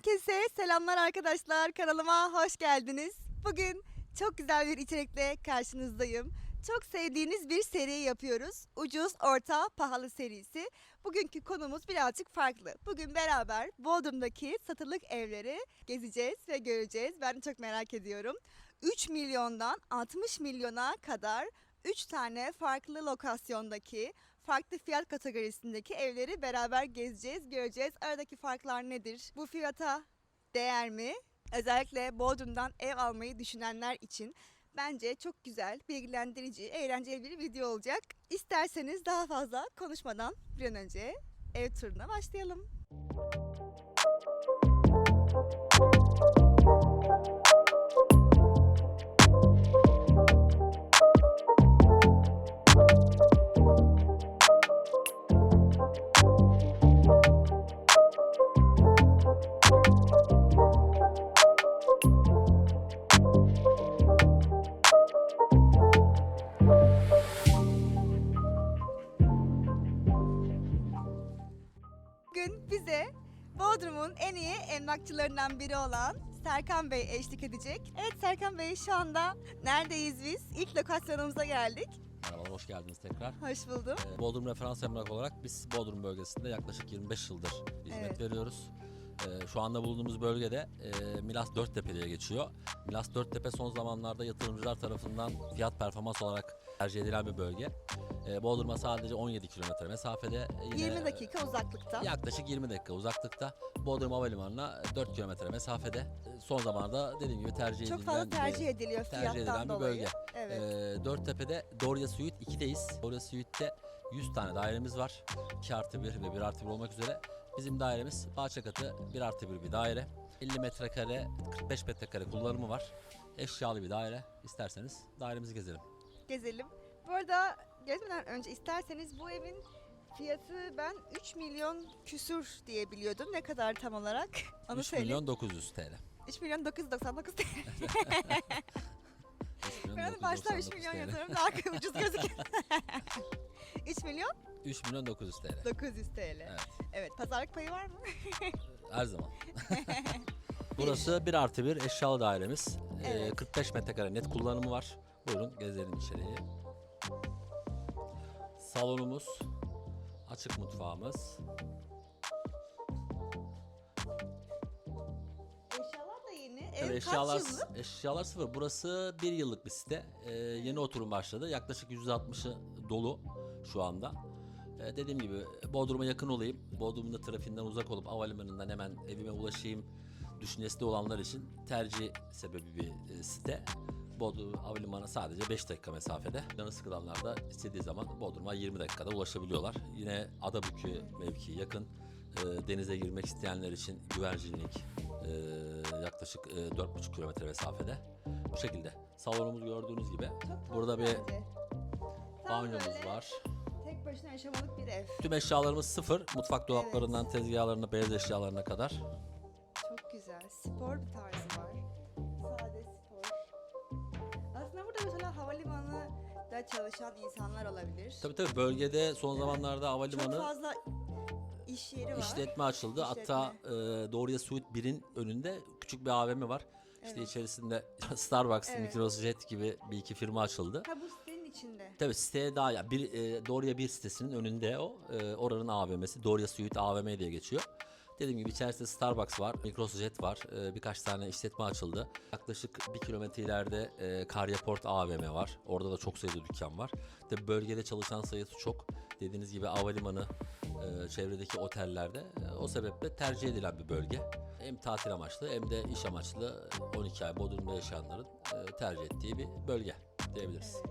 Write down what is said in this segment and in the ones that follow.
Herkese selamlar arkadaşlar. Kanalıma hoş geldiniz. Bugün çok güzel bir içerikle karşınızdayım. Çok sevdiğiniz bir seri yapıyoruz. Ucuz, orta, pahalı serisi. Bugünkü konumuz birazcık farklı. Bugün beraber Bodrum'daki satılık evleri gezeceğiz ve göreceğiz. Ben çok merak ediyorum. 3 milyondan 60 milyona kadar 3 tane farklı lokasyondaki, farklı fiyat kategorisindeki evleri beraber gezeceğiz, göreceğiz. Aradaki farklar nedir? Bu fiyata değer mi? Özellikle Bodrum'dan ev almayı düşünenler için bence çok güzel, bilgilendirici, eğlenceli bir video olacak. İsterseniz daha fazla konuşmadan bir an önce ev turuna başlayalım. Bugün bize Bodrum'un en iyi emlakçılarından biri olan Serkan Bey eşlik edecek. Evet Serkan Bey, şu anda neredeyiz biz? İlk lokasyonumuza geldik. Merhabalar, hoş geldiniz tekrar. Hoş buldum. Bodrum Referans Emlak olarak biz Bodrum bölgesinde yaklaşık 25 yıldır hizmet Evet. veriyoruz. Şu anda bulunduğumuz bölgede Milas Dörttepe diye geçiyor. Milas Dörttepe son zamanlarda yatırımcılar tarafından fiyat performans olarak tercih edilen bir bölge. Bodrum'a sadece 17 kilometre mesafede. Yine 20 dakika uzaklıkta. yaklaşık 20 dakika uzaklıkta. Bodrum Havalimanı'na 4 kilometre mesafede. Son zamanlarda dediğim gibi Çok fazla tercih ediliyor tercih edilen fiyattan bir dolayı. bölge. Evet. Dörttepe'de Dorya Suite 2'deyiz. Dorya Suite'de 100 tane dairemiz var. 2+1 ve 1+1 olmak üzere. Bizim dairemiz bahçe katı 1+1 bir daire. 50 metrekare, 45 metrekare kullanımı var. Eşyalı bir daire. İsterseniz dairemizi gezelim. Gezelim. Bu arada gezmeden önce isterseniz bu evin fiyatı ben 3 milyon küsür diye biliyordum. Ne kadar tam olarak? Onu 3 söyleyeyim. milyon 900 TL. 3 milyon 999 TL. 3 milyon Ben de başta 3 999 milyon TL. yazıyorum, daha ucuz gözüküyor. 3 milyon 3 milyon 900 TL. 900 TL. Evet. Evet, pazarlık payı var mı? Her zaman. Burası 1+1 eşyalı dairemiz. Evet. 45 metrekare net kullanımı var. Buyurun gezelim içeriği. Salonumuz, açık mutfağımız. Eşyalar da yeni. Tabii Ev kaç yıllık? eşyalar sıfır. Burası bir yıllık bir site. Yeni oturum başladı. Yaklaşık %60'ı dolu şu anda. Dediğim gibi Bodrum'a yakın olayım. Bodrum'un da trafiğinden uzak olup havalimanından hemen evime ulaşayım düşüncesi de olanlar için tercih sebebi bir site. Bodrum Havalimanı'na sadece 5 dakika mesafede. Canı sıkılanlar da istediği zaman Bodrum'a 20 dakikada ulaşabiliyorlar. Yine Adabükü mevkii yakın. Denize girmek isteyenler için güvercinlik yaklaşık 4,5 kilometre mesafede. Bu şekilde. Salonumuz gördüğünüz gibi. Çok tatlı Burada bir bence. Tam banyomuz böyle var. tek başına yaşamalık bir ev. Tüm eşyalarımız sıfır. Mutfak dolaplarından tezgahlarına, beyaz eşyalarına kadar. Çok güzel. Spor bir tarzı var. Sade spor. Aslında burada mesela havalimanında çalışan insanlar olabilir. Tabii bölgede son zamanlarda Çok havalimanı fazla iş yeri var. işletme açıldı. Hatta Dorya Suite 1'in önünde küçük bir AVM var. İşte Evet. içerisinde Starbucks, Evet. Microsoft gibi bir iki firma açıldı. Ha, bu sitenin içinde. Tabii siteye daha ya Dorya 1 sitesinin önünde o. Oranın AVM'si Dorya Suite AVM diye geçiyor. Dediğim gibi içerisinde Starbucks var, Microsoft var, birkaç tane işletme açıldı. Yaklaşık 1 kilometre ileride Karyaport AVM var. Orada da çok sayıda dükkan var. Tabii bölgede çalışan sayısı çok. Dediğiniz gibi havalimanı, çevredeki otellerde o sebeple tercih edilen bir bölge. Hem tatil amaçlı hem de iş amaçlı 12 ay Bodrum'da yaşayanların tercih ettiği bir bölge diyebiliriz. Evet.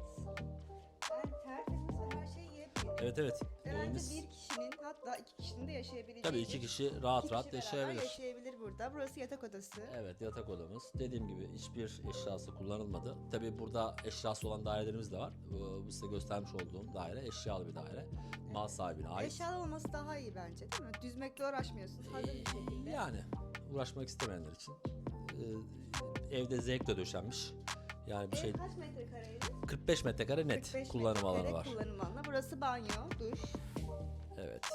Yani tertemiz ve her şey yepyeni. Evet. Ve bence Evimiz bir kişinin, hatta iki kişinin de yaşayabileceği. tabii 2 kişi rahat rahat beraber yaşayabilir. yaşayabilir burada. Burası yatak odası. Evet, yatak odamız. Dediğim gibi hiçbir eşyası kullanılmadı. Tabii burada eşyası olan dairelerimiz de var. Bu size göstermiş olduğum daire eşyalı bir daire. Mal sahibine ait. Eşyalı olması daha iyi bence, değil mi? Düzmekle uğraşmıyorsunuz. Hazır bir şekilde. Yani uğraşmak istemeyenler için evde zevkle döşenmiş. Yani bir Ev şey kaç metrekareydi? 45 metrekare net 45 kullanım alanı metrekare var. kullanım alanı. Burası banyo, duş. Evet.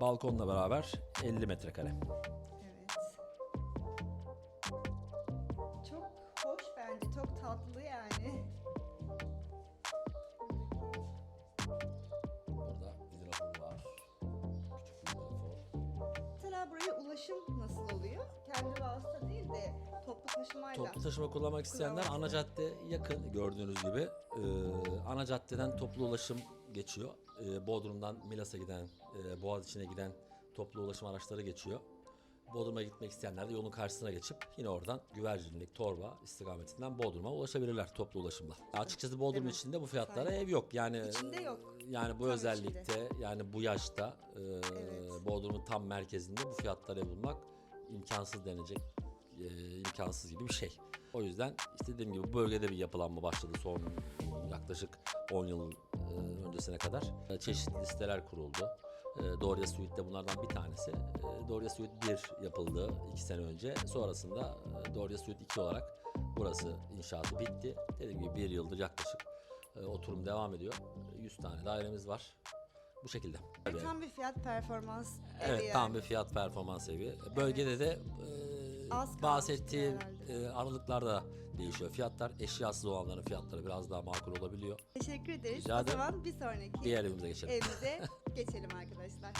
Balkonla beraber 50 metrekare. Evet. bence. Çok tatlı yani. Burada hidrofor var. Küçük bir hidrofor. Mesela buraya ulaşım nasıl oluyor? Kendi vasıta değil de toplu taşımayla. Toplu taşıma kullanmak isteyenler ana cadde yakın gördüğünüz gibi. Ana caddeden toplu ulaşım geçiyor. Bodrum'dan Milas'a giden, Boğaziçi'ne giden toplu ulaşım araçları geçiyor. Bodrum'a gitmek isteyenler de yolun karşısına geçip yine oradan Güvercinlik, Torba istikametinden Bodrum'a ulaşabilirler toplu ulaşımla. Açıkçası Bodrum Değil mi? içinde bu fiyatlara Aynen. ev yok. Yani İçinde yok. yani bu Tam özellikte yani bu yaşta Evet. Bodrum'un tam merkezinde bu fiyatlara ev bulmak imkansız denecek. İmkansız gibi bir şey. O yüzden istediğim gibi bu bölgede bir yapılanma başladı son yaklaşık 10 yıl öncesine kadar. Çeşitli siteler kuruldu. Doria Suite de bunlardan bir tanesi. Doria Suite 1 yapıldı 2 sene önce. Sonrasında Doria Suite 2 olarak burası inşaatı bitti. Dediğim gibi 1 yıldır yaklaşık oturum devam ediyor. 100 tane dairemiz var. Bu şekilde. Tam bir fiyat performans evi Evet, yani. tam bir fiyat performans evi. Bölgede de Az kalmıştır bahsettiğim herhalde. aralıklarda değişiyor fiyatlar. Eşyasız olanların fiyatları biraz daha makul olabiliyor. Teşekkür ederiz. Rica O ederim. zaman bir sonraki Diğer evimize geçelim. evimize geçelim arkadaşlar.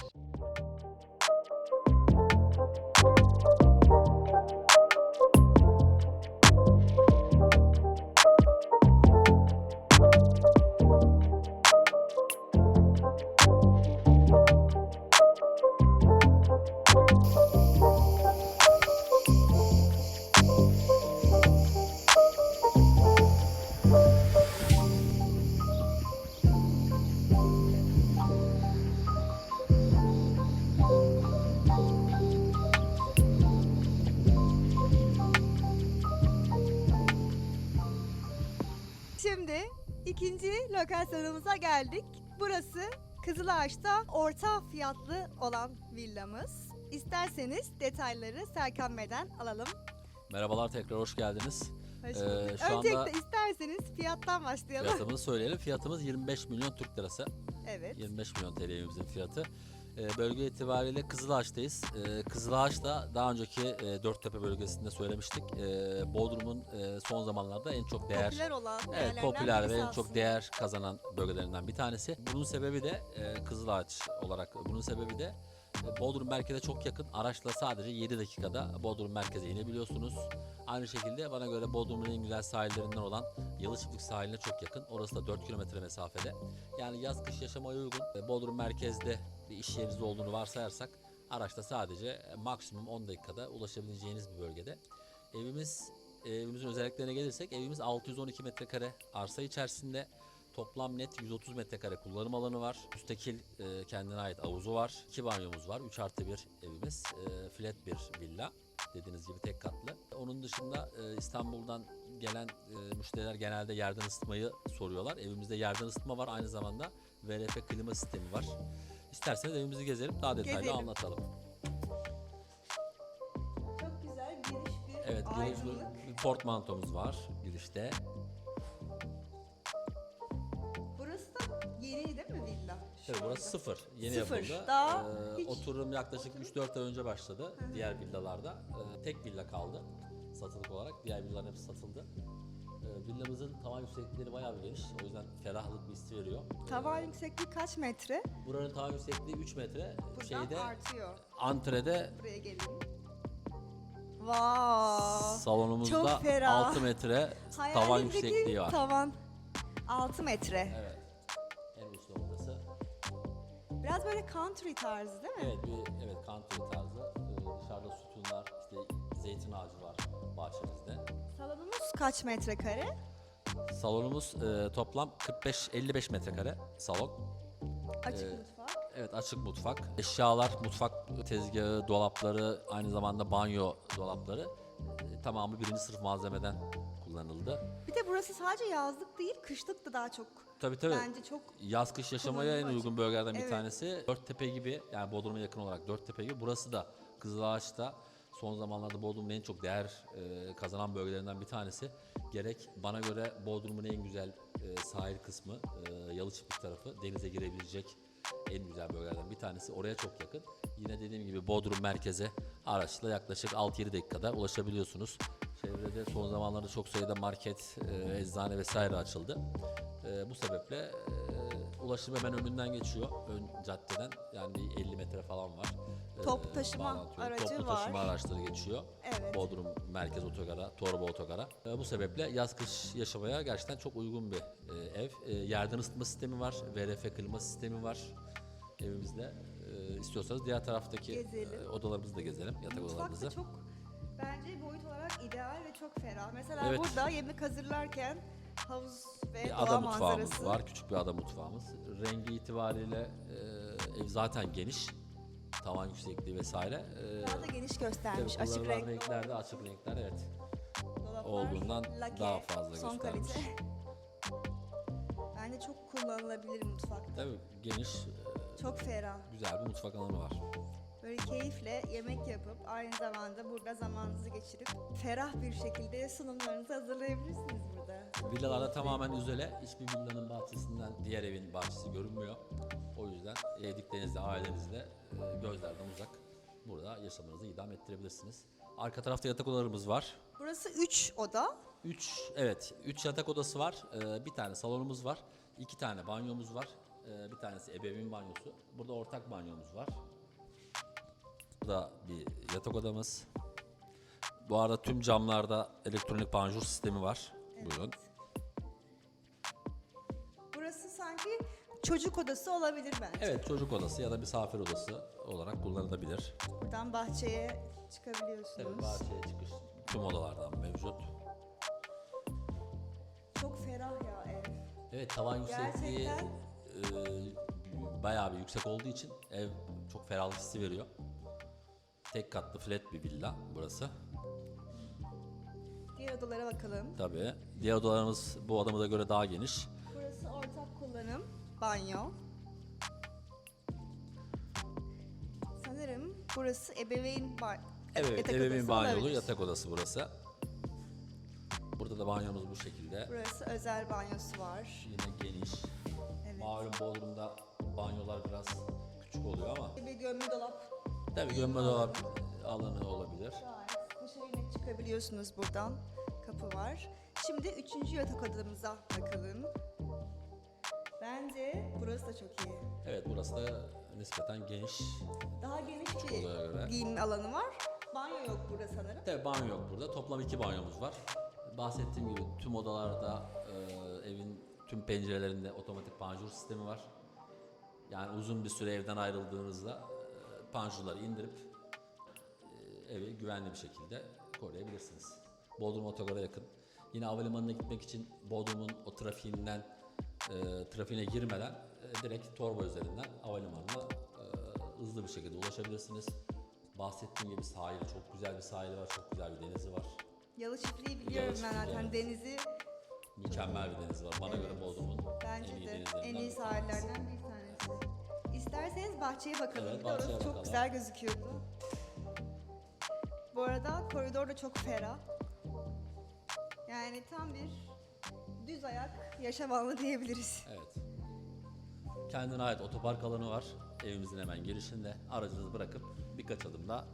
Şimdi ikinci lokasyonumuza geldik. Burası Kızılağaç'ta orta fiyatlı olan villamız. İsterseniz detayları Serkan Bey'den alalım. Merhabalar, tekrar hoş geldiniz. Hoş bulduk. Şu Öncelikle anda isterseniz fiyattan başlayalım. fiyatımızı söyleyelim. Fiyatımız 25 milyon Türk lirası. Evet. 25 milyon TL evimizin fiyatı. Bölge itibariyle Kızılağaç'tayız. Kızılağaç'ta daha önceki Dörttepe bölgesinde söylemiştik. Bodrum'un son zamanlarda en çok değer Popüler olan Evet, yerlerden popüler ve birisi en çok aslında. değer kazanan bölgelerinden bir tanesi. Bunun sebebi de Kızılağaç olarak. Bunun sebebi de Bodrum merkeze çok yakın. Araçla sadece 7 dakikada Bodrum merkeze inebiliyorsunuz. Aynı şekilde bana göre Bodrum'un en güzel sahillerinden olan Yalıçıklık sahiline çok yakın. Orası da 4 kilometre mesafede. Yani yaz kış yaşamaya uygun. Bodrum merkezde bir iş yeriniz olduğunu varsayarsak araçla sadece maksimum 10 dakikada ulaşabileceğiniz bir bölgede. Evimizin özelliklerine gelirsek evimiz 612 metrekare arsa içerisinde. Toplam net 130 metrekare kullanım alanı var. Müstakil kendine ait havuzu var. 2 banyomuz var. 3+1 evimiz. Flat bir villa. Dediğiniz gibi tek katlı. Onun dışında İstanbul'dan gelen müşteriler genelde yerden ısıtmayı soruyorlar. Evimizde yerden ısıtma var. Aynı zamanda VRF klima sistemi var. İsterseniz evimizi gezelim. Daha detaylı Gezelim. anlatalım. Çok güzel geniş bir Evet, geniş aydınlık. bir portmantomuz var girişte. Burası da yeni değil mi villa? Şu Evet, anda? burası sıfır. Yeni Sıfır. yapıldı. Daha hiç- Oturum yaklaşık 3-4 ay önce başladı. Diğer villalarda. Tek villa kaldı satılık olarak. Diğer villaların hepsi satıldı. Villamızın tavan yükseklikleri bayağı bir geniş. O yüzden ferahlık bir hissi veriyor. Tavan yüksekliği kaç metre? Buranın tavan yüksekliği 3 metre. Buradan Şeyde artıyor. antrede Buraya gelin. Wow. salonumuzda Çok ferah. 6 metre tavan Hayalimdeki yüksekliği var. tavan 6 metre. Evet. En uç noktası. Biraz böyle country tarzı değil mi? Evet, evet, country tarzı. Dışarıda sütunlar, işte zeytin ağacı var bahçemizde. Salonumuz kaç metrekare? Salonumuz toplam 45-55 metrekare salon. Açık Ee, mutfak. Evet, açık mutfak. Eşyalar, mutfak tezgahı, dolapları, aynı zamanda banyo dolapları tamamı birinci sınıf malzemeden kullanıldı. Bir de burası sadece yazlık değil, kışlık da daha çok. Tabii tabii. Bence çok Yaz kış yaşamaya en kullanıma uygun açık. bölgelerden bir Evet. tanesi. Dörttepe gibi, yani Bodrum'a yakın olarak Dörttepe gibi. Burası da Kızılağaç'ta son zamanlarda Bodrum'un en çok değer kazanan bölgelerinden bir tanesi. Gerek bana göre Bodrum'un en güzel sahil kısmı, Yalıçıklık tarafı, denize girebilecek en güzel bölgelerden bir tanesi. Oraya çok yakın. Yine dediğim gibi Bodrum merkeze Araçla yaklaşık 6-7 dakikada ulaşabiliyorsunuz. Çevrede son zamanlarda çok sayıda market, eczane vesaire açıldı. Bu sebeple ulaşım hemen önünden geçiyor. Ön caddeden yani 50 metre falan var. Toplu taşıma Bağlantı yolu. aracı Toplu var. taşıma araçları geçiyor. Evet. Bodrum Merkez Otogara, Torba Otogara. Bu sebeple yaz kış yaşamaya gerçekten çok uygun bir ev. Yerden ısıtma sistemi var. VRF klima sistemi var evimizde. İstiyorsanız diğer taraftaki Gezelim. odalarımızı da gezelim. Yatak Mutfak odalarımızı. da çok bence boyut olarak ideal ve çok ferah. Mesela Evet. burada yemek hazırlarken havuz ve Bir doğa ada mutfağımız manzarası. var. Küçük bir ada mutfağımız. Rengi itibariyle ev zaten geniş. Tavan yüksekliği vesaire. Daha da geniş göstermiş. Tabii Açık kullanılan renk. renklerde açık renkler evet. Dolaplar, olduğundan lake, daha fazla son göstermiş. kalite. Bence çok kullanılabilir mutfakta. Tabii geniş, Çok ferah. güzel bir mutfak alanı var. Böyle keyifle yemek yapıp aynı zamanda burada zamanınızı geçirip ferah bir şekilde sunumlarınızı hazırlayabilirsiniz burada. Villalarda tamamen izole. Hiçbir villanın bahçesinden diğer evin bahçesi görünmüyor. O yüzden evdiklerinizle, ailenizle gözlerden uzak burada yaşamınızı idam ettirebilirsiniz. Arka tarafta yatak odalarımız var. Burası 3 oda. 3 yatak odası var. Bir tane salonumuz var. 2 tane banyomuz var. Bir tanesi ebeveyn banyosu. Burada ortak banyomuz var. Burada bir yatak odamız. Bu arada tüm camlarda elektronik panjur sistemi var. Buyurun. Burası sanki çocuk odası olabilir bence. Evet, çocuk odası ya da misafir odası olarak kullanılabilir. Buradan bahçeye çıkabiliyorsunuz. Tabii bahçeye çıkış tüm odalardan mevcut. Çok ferah ya ev. Evet, tavan yüksekliği Gerçekten. bayağı bir yüksek olduğu için ev çok ferahlık hissi veriyor. Tek katlı flat bir villa burası. Diğer odalara bakalım. Tabii. Diğer odalarımız bu odamıza göre daha geniş. Burası ortak kullanım. Banyo. Sanırım burası Evet, yatak ebeveyn odası banyolu olabilir. yatak odası burası. Burada da banyomuz bu şekilde. Burası özel banyosu var. Yine geniş. Evet. Malum Bodrum'da banyolar biraz küçük oluyor ama Bir gömme dolap. tabii gömme dolap alanı olabilir. Gayet dışarı yine çıkabiliyorsunuz buradan. Kapı var. Şimdi 3. yatak odamıza bakalım. Bence burası da çok iyi. Evet, burası da nispeten geniş. Daha geniş odaya göre. bir giyinme alanı var. Banyo yok burada sanırım. Tabii banyo yok burada. Toplam 2 banyomuz var. Bahsettiğim gibi tüm odalarda evin tüm pencerelerinde otomatik panjur sistemi var. Yani uzun bir süre evden ayrıldığınızda panjurları indirip evi güvenli bir şekilde koruyabilirsiniz. Bodrum Otogar'a yakın. Yine havalimanına gitmek için Bodrum'un o trafiğine girmeden direkt Torba üzerinden havalimanına hızlı bir şekilde ulaşabilirsiniz. Bahsettiğim gibi sahili, çok güzel bir sahili var, çok güzel bir denizi var. Yalı Çiftliği biliyorum ben Çiftliği, zaten. evet. Denizi Mükemmel bir deniz var. Bana göre Bodrum'un bence en iyi de denizlerinden en iyi bir tanesi. sahillerden bir tanesi. İsterseniz bahçeye bakalım. Evet, Bir de orası bahçeye çok bakalım. güzel gözüküyordu. Bu arada koridor da çok ferah. Yani tam bir düz ayak yaşam alanı diyebiliriz. Evet. Kendine ait otopark alanı var. Evimizin hemen girişinde. Aracınızı bırakıp birkaç adımda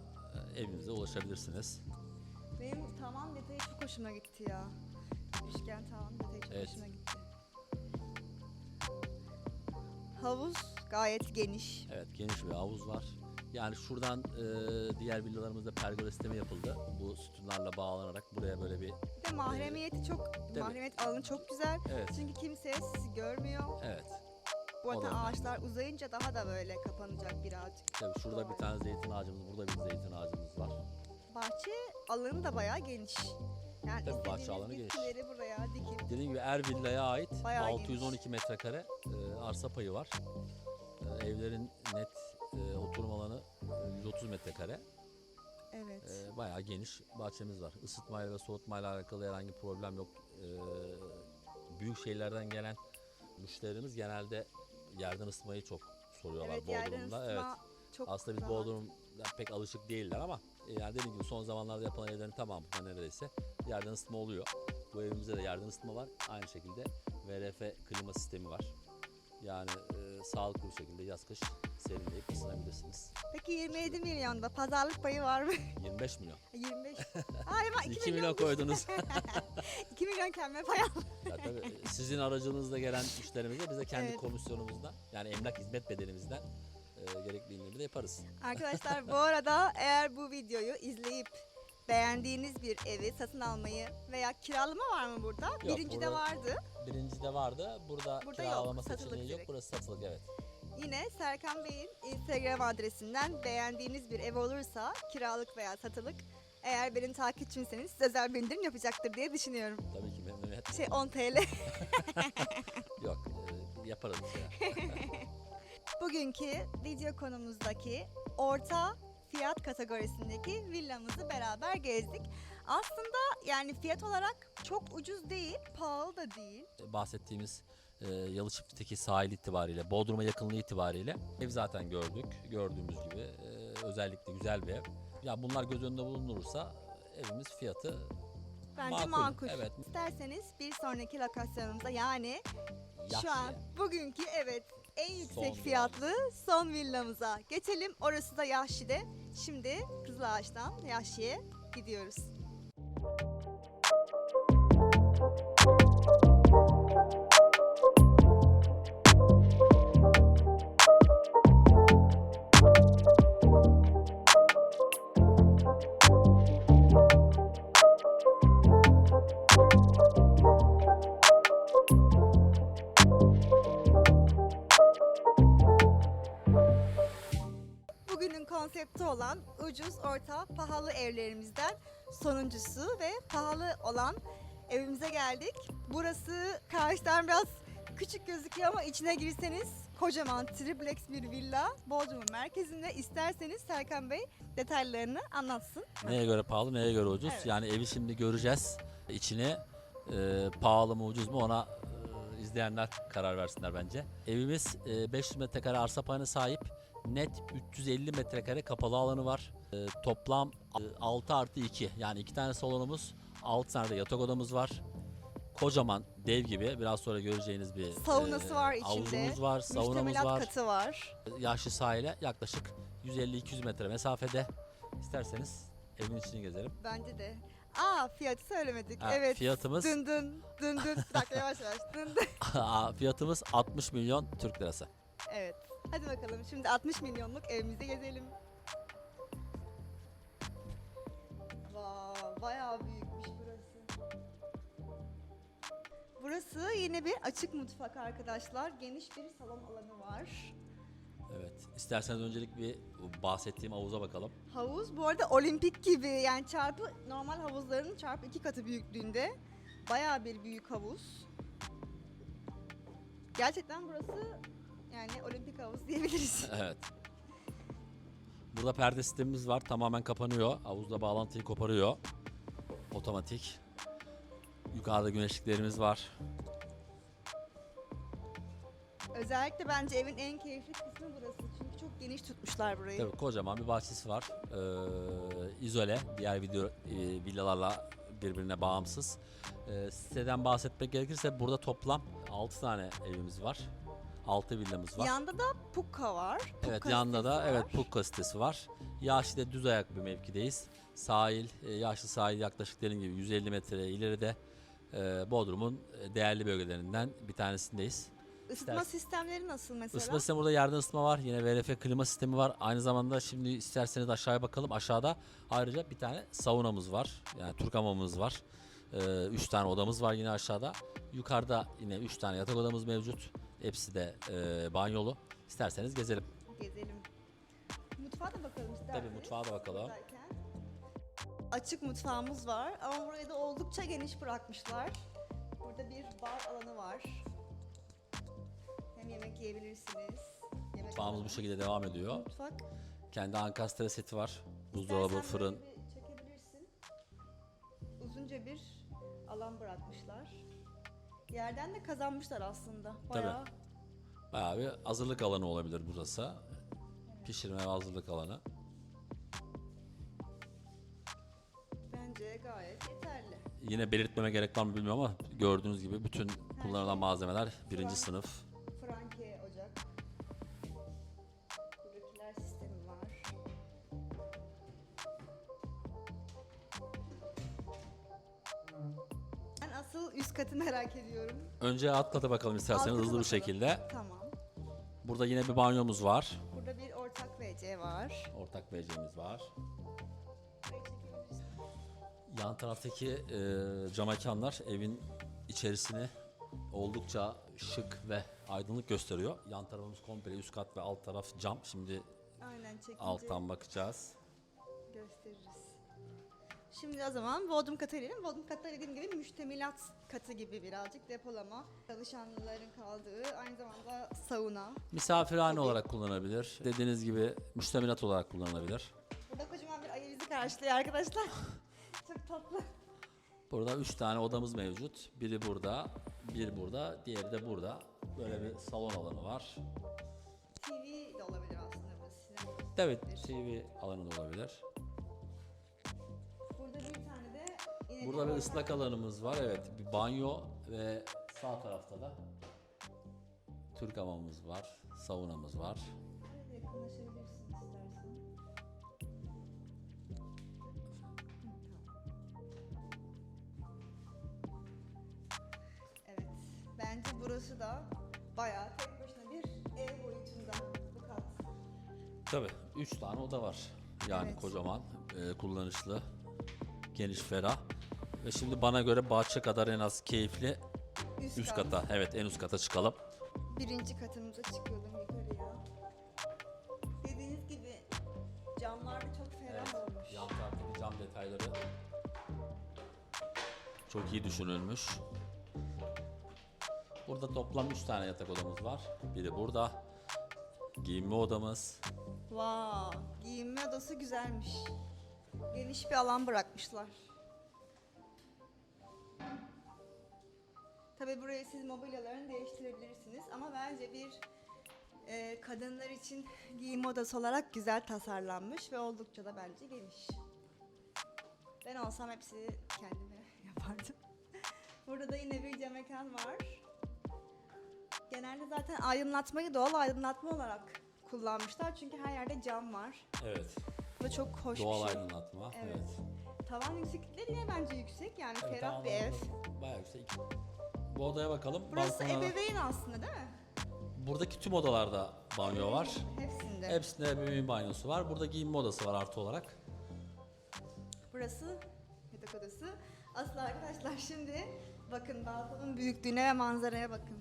evinize ulaşabilirsiniz. Benim tavan detayı çok hoşuma gitti ya. Üçgen tavan detayı çok Evet. hoşuma gitti. Havuz gayet geniş. Evet, geniş bir havuz var. Yani şuradan diğer villalarımızda pergola sistemi yapıldı. Bu sütunlarla bağlanarak buraya böyle bir... Bir de mahremiyeti mahremiyet alanı çok güzel. Evet. Çünkü kimse sizi görmüyor. Evet. Bu arada Olabilir. ağaçlar uzayınca daha da böyle kapanacak birazcık. Tabii şurada bir tane zeytin ağacımız, burada bir zeytin ağacımız var. Bahçe alanı da bayağı geniş. Yani Tabii bahçe istediğiniz alanı geniş. bitkileri buraya dikip Dediğim gibi her villaya ait Bayağı 612 metrekare arsa payı var. Evlerin net oturum alanı 130 metrekare. evet. Bayağı geniş bahçemiz var. Isıtmayla ve soğutmayla alakalı herhangi bir problem yok. Büyük şehirlerden gelen müşterilerimiz genelde yerden ısıtmayı çok soruyorlar Evet, yerden Bodrum'da. ısıtma çok Aslında biz rahat. Bodrum'da pek alışık değiller ama yani dediğim gibi son zamanlarda yapılan evlerin tamamında neredeyse yerden ısıtma oluyor. Bu evimizde de yerden ısıtma var. Aynı şekilde VRF klima sistemi var. Yani sağlıklı bir şekilde yaz kış serinleyip ısınabilirsiniz. Peki 27 milyonda pazarlık payı var mı? 25 milyon. 25. Hemen 2, 2 milyon koydunuz. 2 milyon kendime pay aldım. Ya tabii sizin aracınızla gelen müşterimize biz de kendi Evet. komisyonumuzdan yani emlak hizmet bedelimizden gerekli indirimi de yaparız. Arkadaşlar bu arada eğer bu videoyu izleyip beğendiğiniz bir evi satın almayı veya kiralama var mı burada? Birincide burada- vardı. Birincide vardı. Burada Burada kiralama yok, satılık seçeneği yok. direkt. Burası satılık, evet. Yine Serkan Bey'in Instagram adresinden beğendiğiniz bir ev olursa kiralık veya satılık eğer benim takipçimseniz size özel bir indirim yapacaktır diye düşünüyorum. Tabii ki memnuniyet. 10 TL. Yok, yaparız ya. Bugünkü video konumuzdaki orta fiyat kategorisindeki villamızı beraber gezdik. Aslında yani fiyat olarak çok ucuz değil, pahalı da değil. Bahsettiğimiz Yalıçık'taki sahil itibariyle, Bodrum'a yakınlığı itibariyle ev zaten gördük. Gördüğümüz gibi özellikle güzel bir ev. Ya bunlar göz önünde bulunursa evimiz fiyatı Bence makul. Evet. İsterseniz bir sonraki lokasyonumuza yani Yahşi. şu an bugünkü en yüksek Son fiyatlı son villamıza geçelim. Orası da Yahşi'de. Şimdi Kızılağaç'tan Yahşi'ye gidiyoruz. Bugünün konsepti olan ucuz, orta, pahalı evlerimizden sonuncusu ve pahalı olan evimize geldik. Burası karşıdan biraz küçük gözüküyor ama içine girseniz kocaman triplex bir villa Bodrum'un merkezinde. İsterseniz Serkan Bey detaylarını anlatsın. Neye göre pahalı, neye göre ucuz? Evet. Yani evi şimdi göreceğiz. İçine pahalı mı, ucuz mu ona izleyenler karar versinler bence. Evimiz 500 metrekare arsa payına sahip. Net 350 metrekare kapalı alanı var. Toplam 6 artı 2. Yani 2 tane salonumuz, 6 tane de yatak odamız var. Kocaman, dev gibi biraz sonra göreceğiniz bir Saunası var içinde. havuzumuz var, saunamız Müştemilat var. katı var. Yaşlı sahile yaklaşık 150-200 metre mesafede. İsterseniz evin içini gezelim. Bence de. Fiyatı söylemedik. Ha, Evet. fiyatımız- Dın dın dın dın. Bir dakika yavaş yavaş. Dın dın. Fiyatımız 60 milyon Türk lirası. Evet. Hadi bakalım şimdi 60 milyonluk evimizi gezelim. Vay, bayağı büyükmüş burası. Burası yine bir açık mutfak arkadaşlar. Geniş bir salon alanı var. Evet. İsterseniz öncelik bir bahsettiğim havuza bakalım. Havuz bu arada olimpik gibi yani normal havuzların çarpı 2 katı büyüklüğünde. Bayağı bir büyük havuz. Gerçekten burası yani olimpik havuz diyebiliriz. Evet. Burada perde sistemimiz var. Tamamen kapanıyor. Havuzla bağlantıyı koparıyor. Otomatik. Yukarıda güneşliklerimiz var. Özellikle bence evin en keyifli kısmı burası. Çünkü çok geniş tutmuşlar burayı. Tabii kocaman bir bahçesi var. İzole. Diğer villalarla birbirine bağımsız. Siteden bahsetmek gerekirse burada toplam 6 tane evimiz var. 6 villamız var. Yanda da Pukka var. Evet, Pukka yanında da sitesi evet var. Pukka sitesi var. Yahşi'de düz ayak bir mevkideyiz. Sahil, Yahşi sahil yaklaşık dediğim gibi 150 metre ileride. Bodrum'un değerli bölgelerinden bir tanesindeyiz. Isıtma İster- sistemleri nasıl mesela? Isıtma sistemi burada, yerden ısıtma var. Yine VRF klima sistemi var. Aynı zamanda şimdi isterseniz aşağıya bakalım. Aşağıda ayrıca bir tane saunamız var. Yani Türk hamamımız var. 3 tane odamız var yine aşağıda. Yukarıda yine 3 tane yatak odamız mevcut. Hepsi de banyolu. İsterseniz gezelim. Gezelim. Mutfağa da bakalım isterseniz. Tabii mutfağa da bakalım. Buradayken. Açık mutfağımız var ama burayı da oldukça geniş bırakmışlar. Burada bir bar alanı var. Hem yemek yiyebilirsiniz. Yemek Mutfağımız alanı. bu şekilde devam ediyor. Mutfak. Kendi ankastre seti var. Buzdolabı, İstersen fırın. böyle bir çekebilirsin. Uzunca bir alan bırakmışlar. Yerden de kazanmışlar aslında. Bayağı. Bayağı bir hazırlık alanı olabilir burası. Pişirme ve hazırlık alanı. Bence gayet yeterli. Yine belirtmeme gerek var mı bilmiyorum ama gördüğünüz gibi bütün kullanılan malzemeler birinci sınıf. Franke asıl üst katı merak ediyorum. Önce alt kata bakalım Alt isterseniz kata hızlı bir bakalım. şekilde. Tamam. Burada yine bir banyomuz var. Burada bir ortak WC var. Ortak WC'miz var. Burayı çekebiliriz. Yan taraftaki cam mekanlar evin içerisini oldukça şık ve aydınlık gösteriyor. Yan tarafımız komple üst kat ve alt taraf cam. Şimdi Aynen çekince alttan bakacağız. gösteririz. Şimdi o zaman Bodrum katı inelim. Bodrum katta dediğim gibi müştemilat katı gibi birazcık depolama. Çalışanların kaldığı, aynı zamanda sauna. Misafirhane olarak kullanılabilir. Dediğiniz gibi müştemilat olarak kullanılabilir. Burada kocaman bir ayı bizi karşılıyor arkadaşlar. Çok tatlı. Burada 3 tane odamız mevcut. Biri burada, bir burada, diğeri de burada. Böyle bir salon alanı var. TV de olabilir aslında burası. Sinema. Evet, TV alanı da olabilir. Burada bir tane de yine Burada bir ortak- ıslak alanımız var. Evet, bir banyo ve sağ tarafta da Türk hamamımız var, saunamız var. Böyle yakınlaşabilirsin istersen. Evet. Bence burası da bayağı tek başına bir ev boyutunda bu kat. Tabii 3 tane oda var. Yani Evet. kocaman, kullanışlı, geniş, ferah. Ve şimdi bana göre bahçe kadar en az keyifli üst kat. kata. Evet, en üst kata çıkalım. Birinci katımıza çıkıyordum yukarıya. Dediğiniz gibi camlar da çok ferah olmuş. Yan taraftaki cam detayları çok iyi düşünülmüş. Burada toplam 3 tane yatak odamız var. Biri burada. Giyinme odamız. Wow, giyinme odası güzelmiş. Geniş bir alan bırakmışlar. Tabii burayı siz mobilyalarını değiştirebilirsiniz ama bence bir kadınlar için giyinme odası olarak güzel tasarlanmış ve oldukça da bence geniş. Ben olsam hepsini kendime yapardım. Burada da yine bir cam mekan var. Genelde zaten aydınlatmayı doğal aydınlatma olarak kullanmışlar çünkü her yerde cam var. Evet. Bu da çok hoş Doğal bir şey. aydınlatma. Evet. Evet. Tavan yükseklikleri yine bence yüksek yani Evet, ferah bir ev. Bayağı yüksek. Bu odaya bakalım. Burası Balkona- ebeveyn aslında değil mi? Buradaki tüm odalarda banyo var. Hepsinde. Hepsinde ebeveyn banyosu var. Burada giyinme odası var artı olarak. Burası yatak odası. Aslı arkadaşlar şimdi bakın balkonun büyüklüğüne ve manzaraya bakın.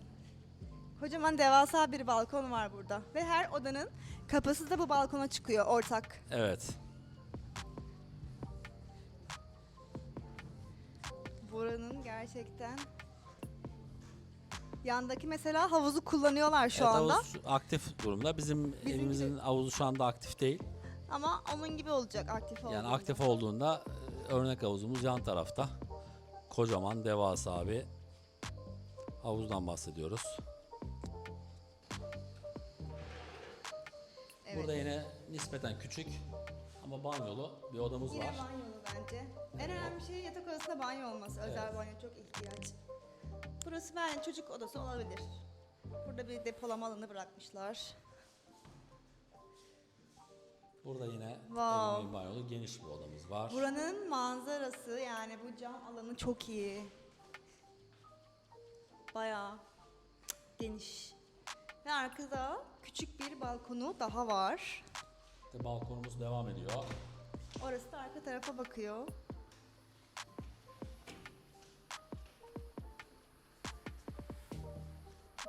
Kocaman devasa bir balkon var burada. Ve her odanın kapısı da bu balkona çıkıyor ortak. Evet. Buranın gerçekten yandaki mesela havuzu kullanıyorlar şu Evet, anda. havuz aktif durumda. Bizim evimizin havuzu şu anda aktif değil. Ama onun gibi olacak aktif olduğunda. Yani aktif olduğunda örnek havuzumuz yan tarafta. Kocaman devasa bir havuzdan bahsediyoruz. Evet. Burada yine nispeten küçük ama banyolu bir odamız Yine var. banyolu bence. En önemli şey yatak odasında banyo olması. Özel Evet. banyo çok ihtiyaç. Burası bence çocuk odası olabilir. Burada bir depolama alanı bırakmışlar. Burada yine Wow. ebeveyn banyolu geniş bir odamız var. Buranın manzarası yani bu cam alanı çok iyi. Bayağı geniş. Ve arkada küçük bir balkonu daha var. İşte balkonumuz devam ediyor. Orası da arka tarafa bakıyor.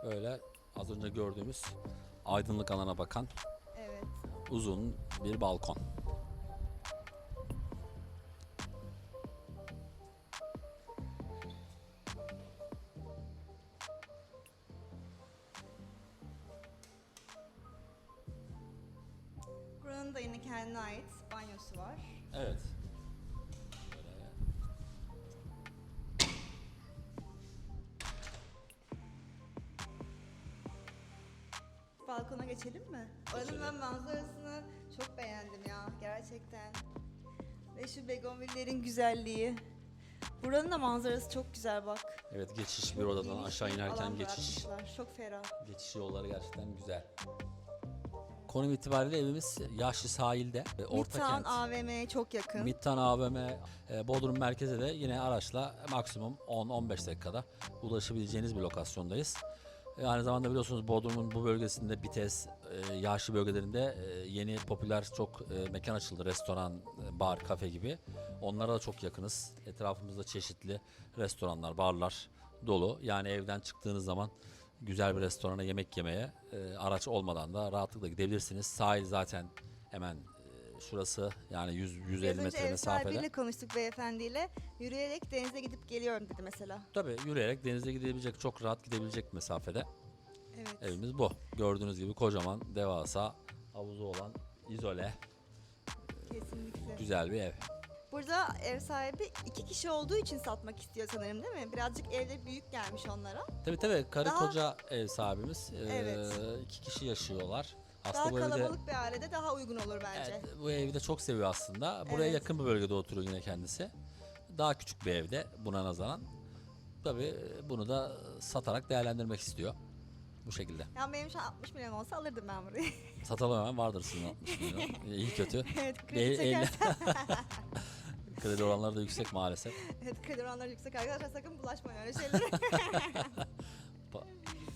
Böyle az önce gördüğümüz aydınlık alana bakan Evet. uzun bir balkon. Buranın da yine kendine ait banyosu var. Evet. Böyle Balkona geçelim mi? Oranın Geçelim. ben manzarasını çok beğendim ya gerçekten. Ve şu begonvillerin güzelliği. Buranın da manzarası çok güzel bak. Evet, geçiş bir Çok odadan geniş aşağı bir inerken alan geçiş. bırakmışlar. Çok ferah. Geçiş yolları gerçekten güzel. Konum itibariyle evimiz Yaşlı Sahil'de. Midtown Ortakent. AVM'ye çok yakın. Midtown AVM, Bodrum merkeze de yine araçla maksimum 10-15 dakikada ulaşabileceğiniz bir lokasyondayız. Aynı zamanda biliyorsunuz Bodrum'un bu bölgesinde Bites, Yaşlı bölgelerinde yeni popüler çok mekan açıldı. Restoran, bar, kafe gibi. Onlara da çok yakınız. Etrafımızda çeşitli restoranlar, barlar dolu. Yani evden çıktığınız zaman güzel bir restorana yemek yemeye araç olmadan da rahatlıkla gidebilirsiniz. Sahil zaten hemen şurası, yani 100-150 Biraz önce metre ev mesafede. sahibiyle konuştuk beyefendiyle. Yürüyerek denize gidip geliyorum dedi mesela. Tabii yürüyerek denize gidebilecek, çok rahat gidebilecek mesafede. Evet. Evimiz bu. Gördüğünüz gibi kocaman, devasa, havuzu olan, izole, Kesinlikle. güzel bir ev. Burada ev sahibi 2 kişi olduğu için satmak istiyor sanırım, değil mi? Birazcık evde büyük gelmiş onlara. Tabii karı Daha- koca ev sahibimiz. Evet. 2 kişi yaşıyorlar. Daha Aslında bu evde, kalabalık bir ailede daha uygun olur bence. evet, bu evi de çok seviyor aslında. Buraya Evet. yakın bir bölgede oturuyor yine kendisi. Daha küçük bir evde buna nazaran. Tabii bunu da satarak değerlendirmek istiyor. Bu şekilde. Ya benim şu an 60 milyon olsa alırdım ben burayı. Satalım hemen, vardır sizin 60 milyon. İyi kötü. Evet, kredi El- çekersen. Kredi oranları da yüksek maalesef. Evet, kredi oranları yüksek arkadaşlar, sakın bulaşmayın öyle şeylere.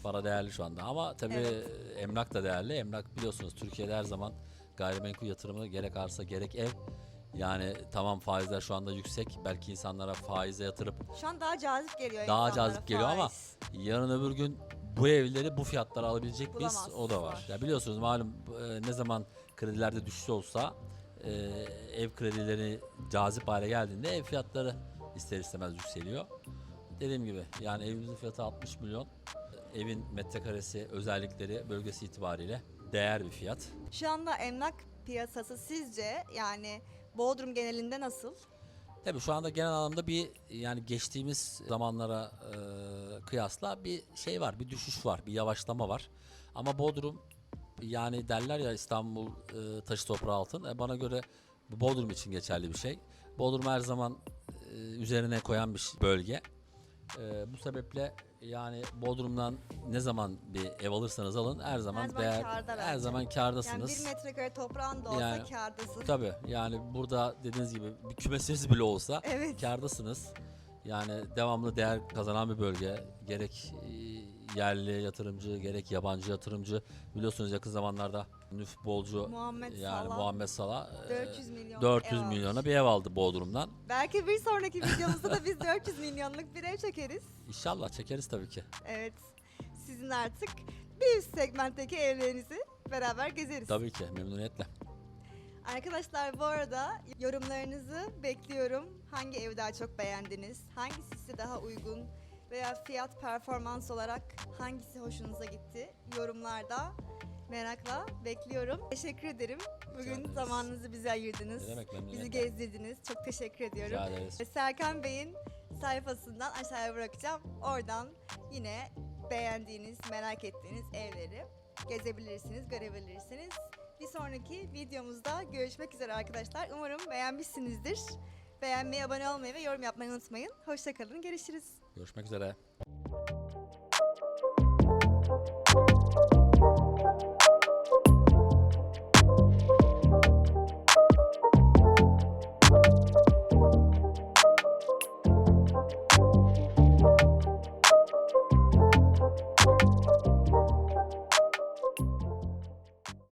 Para değerli şu anda ama tabii Evet. emlak da değerli. Emlak biliyorsunuz Türkiye'de her zaman gayrimenkul yatırımı, gerek arsa gerek ev. Yani tamam, faizler şu anda yüksek. Belki insanlara faize yatırıp Şu an daha cazip geliyor daha insanlara cazip geliyor ama faiz. yarın öbür gün bu evleri bu fiyatlara alabilecek miyiz? O da var. Bulamazsınız. Ya biliyorsunuz malum, ne zaman kredilerde düşüş olsa ev kredileri cazip hale geldiğinde ev fiyatları ister istemez yükseliyor. Dediğim gibi yani evimizin fiyatı 60 milyon. Evin metrekaresi, özellikleri, bölgesi itibariyle değer bir fiyat. Şu anda emlak piyasası sizce yani Bodrum genelinde nasıl? Tabii şu anda genel anlamda bir, yani geçtiğimiz zamanlara kıyasla bir şey var, bir düşüş var, bir yavaşlama var. Ama Bodrum, yani derler ya İstanbul taşı toprağı altın. Bana göre bu Bodrum için geçerli bir şey. Bodrum her zaman üzerine koyan bir bölge. Bu sebeple yani Bodrum'dan ne zaman bir ev alırsanız alın her zaman zaman değer, kârda her bence. zaman Yani kârdasınız. 1 metrekare toprağın da olsa Yani- kârdasın. Tabii yani burada dediğiniz gibi bir kümesiniz bile olsa Evet. kârdasınız. Yani devamlı değer kazanan bir bölge. Gerek yerli yatırımcı, gerek yabancı yatırımcı. Biliyorsunuz yakın zamanlarda futbolcu Muhammed yani Salah Muhammed Salah 400 milyon 400 ev milyona almış. bir ev aldı Bodrum'dan. Belki bir sonraki videomuzda da biz 400 milyonluk bir ev çekeriz. İnşallah çekeriz tabii ki. Evet. Sizin artık bir üst segmentteki evlerinizi beraber gezeriz. Tabii ki memnuniyetle. Arkadaşlar bu arada yorumlarınızı bekliyorum. Hangi evi daha çok beğendiniz? Hangisi size daha uygun? Veya fiyat performans olarak hangisi hoşunuza gitti? Yorumlarda merakla bekliyorum. Teşekkür ederim. Bugün ederiz. zamanınızı bize ayırdınız. Ne demek, Bizi memnuniyetle. gezdirdiniz. Çok teşekkür ediyorum. Rica ederiz. Ve Serkan Bey'in sayfasından aşağıya bırakacağım. Oradan yine beğendiğiniz, merak ettiğiniz evleri gezebilirsiniz, görebilirsiniz. Bir sonraki videomuzda görüşmek üzere arkadaşlar. Umarım beğenmişsinizdir. Beğenmeyi, abone olmayı ve yorum yapmayı unutmayın. Hoşça kalın, görüşürüz. Görüşmek üzere.